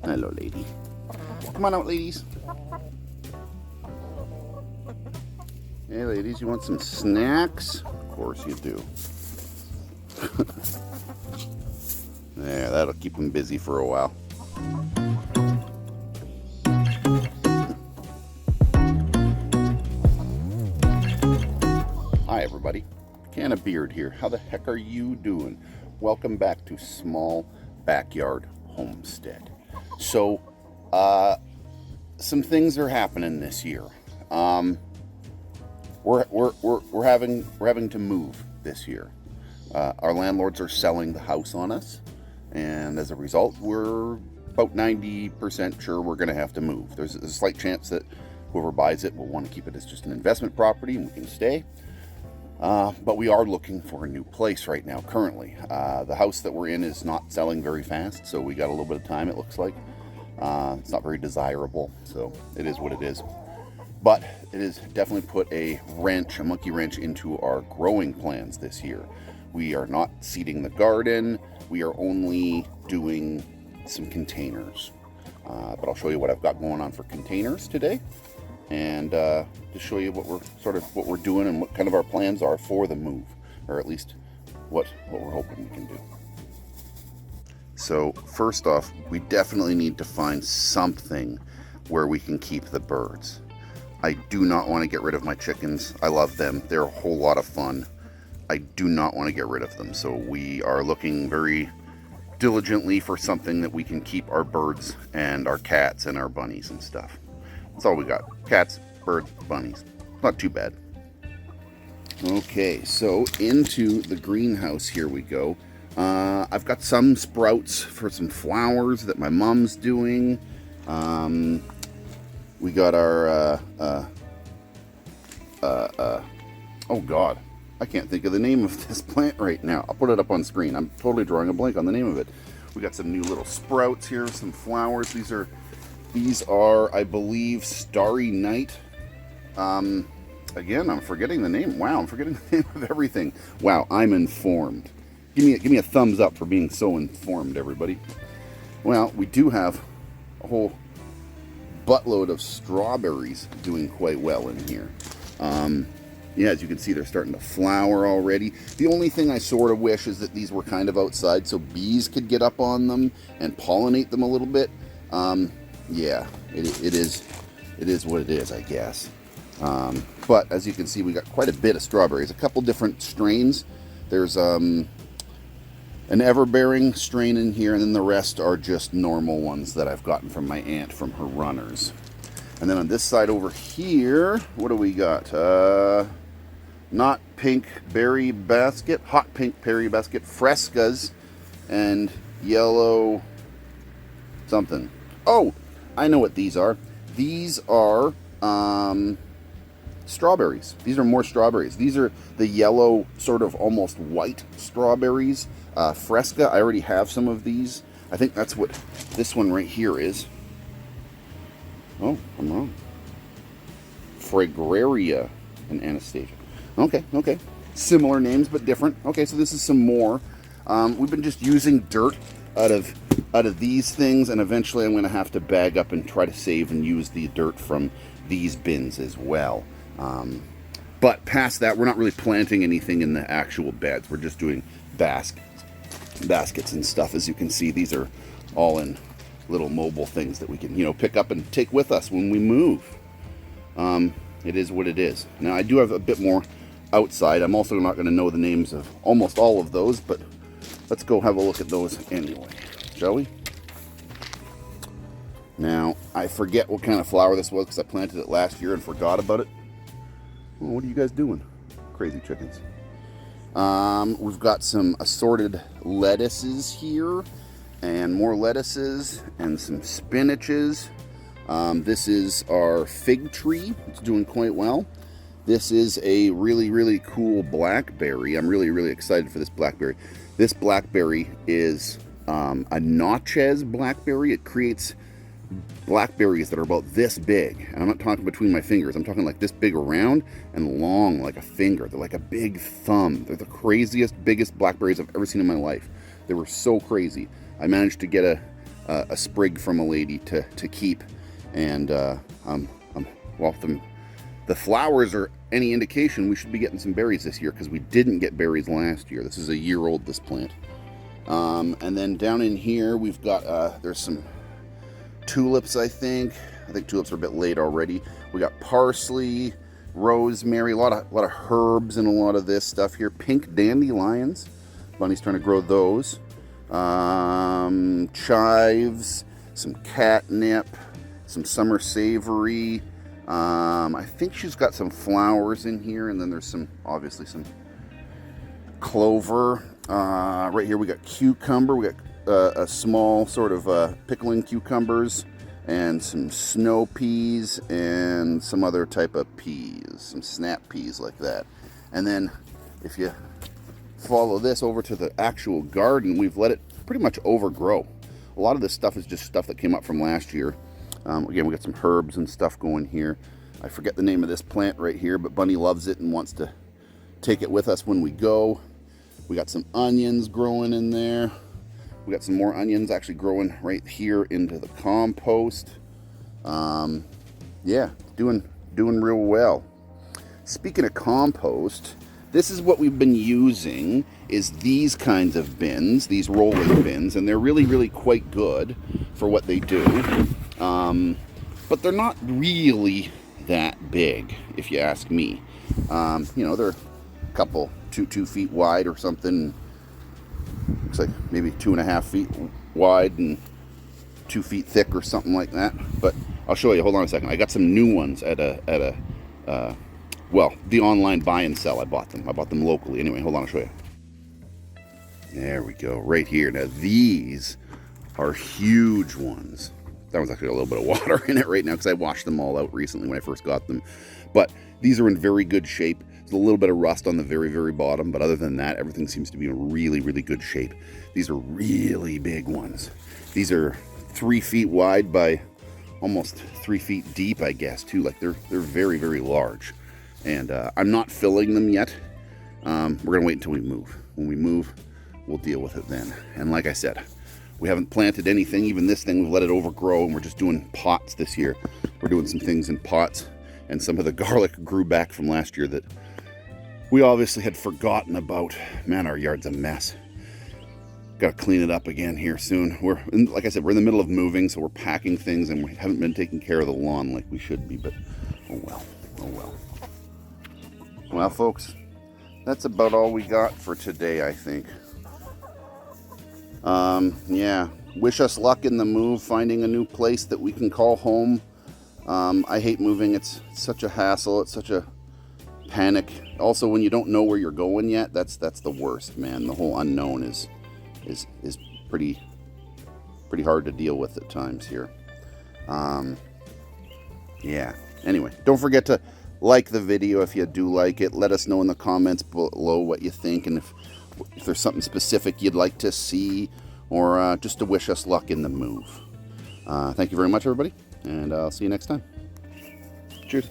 Hello, lady. Come on out, ladies. Hey, ladies, you want some snacks? Of course you do. There, that'll keep them busy for a while. Hi, everybody. Can of Beard here. How the heck are you doing? Welcome back to Small Backyard Homestead. So, some things are happening this year. We're having to move this year. Our landlords are selling the house on us, and as a result, we're about 90% sure we're going to have to move. There's a slight chance that whoever buys it will want to keep it as just an investment property and we can stay. But we are looking for a new place right now, currently. The house that we're in is not selling very fast, so we got a little bit of time, it looks like. It's not very desirable, so it is what it is. But it has definitely put a monkey wrench into our growing plans this year. We are not seeding the garden. We are only doing some containers. But I'll show you what I've got going on for containers today, and to show you what we're doing and what kind of our plans are for the move, or at least what we're hoping we can do. So first off, we definitely need to find something where we can keep the birds. I do not want to get rid of my chickens. I love them. They're a whole lot of fun. I do not want to get rid of them. So we are looking very diligently for something that we can keep our birds and our cats and our bunnies and stuff. That's all we got. Cats, birds, bunnies. Not too bad. Okay, so into the greenhouse here we go. I've got some sprouts for some flowers that my mom's doing. We got our, oh God, I can't think of the name of this plant right now. I'll put it up on screen. I'm totally drawing a blank on the name of it. We got some new little sprouts here, some flowers. These are, I believe, Starry Night. Again, I'm forgetting the name. Wow, I'm forgetting the name of everything. Wow, I'm informed. Give me a thumbs up for being so informed, everybody. Well, we do have a whole buttload of strawberries doing quite well in here. Yeah, as you can see, they're starting to flower already. The only thing I sort of wish is that these were kind of outside so bees could get up on them and pollinate them a little bit. Yeah, it is what it is, I guess. But as you can see, we got quite a bit of strawberries, a couple different strains. There's an everbearing strain in here, and then the rest are just normal ones that I've gotten from my aunt from her runners. And then on this side over here, what do we got? Not pink berry basket, hot pink berry basket, frescas, and yellow something. Oh, I know what these are. These are strawberries. These are more strawberries. These are the yellow, sort of almost white strawberries. Fresca, I already have some of these. I think that's what this one right here is. Oh, I'm wrong. Fragraria and Anastasia. Okay. Similar names, but different. Okay, so this is some more. We've been just using dirt out of these things, and eventually I'm going to have to bag up and try to save and use the dirt from these bins as well. But past that, we're not really planting anything in the actual beds. We're just doing baskets and stuff. As you can see, these are all in little mobile things that we can, pick up and take with us when we move. It is what it is. Now, I do have a bit more outside. I'm also not going to know the names of almost all of those, but let's go have a look at those anyway, shall we? Now, I forget what kind of flower this was because I planted it last year and forgot about it. Oh, what are you guys doing? Crazy chickens. We've got some assorted lettuces here, and more lettuces, and some spinaches. This is our fig tree. It's doing quite well. This is a really, really cool blackberry. I'm really, really excited for this blackberry. This blackberry is a notches blackberry. It creates blackberries that are about this big. And I'm not talking between my fingers. I'm talking like this big around and long like a finger. They're like a big thumb. They're the craziest, biggest blackberries I've ever seen in my life. They were so crazy. I managed to get a sprig from a lady to keep, and well, the flowers are any indication, we should be getting some berries this year, because we didn't get berries last year. This is a year old, this plant. And then down in here we've got there's some tulips. I think tulips are a bit late already. We got parsley, rosemary, a lot of herbs and a lot of this stuff here. Pink dandelions. Bunny's trying to grow those. Chives, some catnip, some summer savory. I think she's got some flowers in here, and then there's obviously some clover. Right here we got cucumber. We got a small sort of pickling cucumbers, and some snow peas, and some other type of peas, some snap peas like that. And then if you follow this over to the actual garden, we've let it pretty much overgrow. A lot of this stuff is just stuff that came up from last year. Again, we got some herbs and stuff going here. I forget the name of this plant right here, but Bunny loves it and wants to take it with us when we go. We got some onions growing in there. We got some more onions actually growing right here into the compost. Yeah, doing real well. Speaking of compost, this is what we've been using, is these kinds of bins, these rolling bins, and they're really quite good for what they do. But they're not really that big, if you ask me. You know, they're a couple, 2 feet wide or something. Looks like maybe 2.5 feet wide and 2 feet thick or something like that. But I'll show you. Hold on a second. I got some new ones at well, the online buy and sell. I bought them locally. Anyway, hold on, I'll show you. There we go, right here. Now these are huge ones. That one's actually a little bit of water in it right now because I washed them all out recently when I first got them. But these are in very good shape. There's a little bit of rust on the very bottom, but other than that, everything seems to be in really good shape. These are really big ones. These are 3 feet wide by almost 3 feet deep, I guess, too. Like they're very large. And I'm not filling them yet. We're gonna wait until we move. When we move, we'll deal with it then. And like I said, we haven't planted anything. Even this thing, we've let it overgrow, and we're just doing pots this year. We're doing some things in pots, and some of the garlic grew back from last year that we obviously had forgotten about. Man, our yard's a mess. Got to clean it up again here soon. Like I said, we're in the middle of moving, so we're packing things, and we haven't been taking care of the lawn like we should be, but oh well. Well, folks, that's about all we got for today, I think. Yeah, wish us luck in the move, finding a new place that we can call home. I hate moving. It's such a hassle. It's such a panic. Also, when you don't know where you're going yet, that's the worst, man. The whole unknown is pretty hard to deal with at times here. Yeah. Anyway, don't forget to like the video if you do like it. Let us know in the comments below what you think, and if there's something specific you'd like to see, or just to wish us luck in the move. Thank you very much, everybody, and I'll see you next time. Cheers.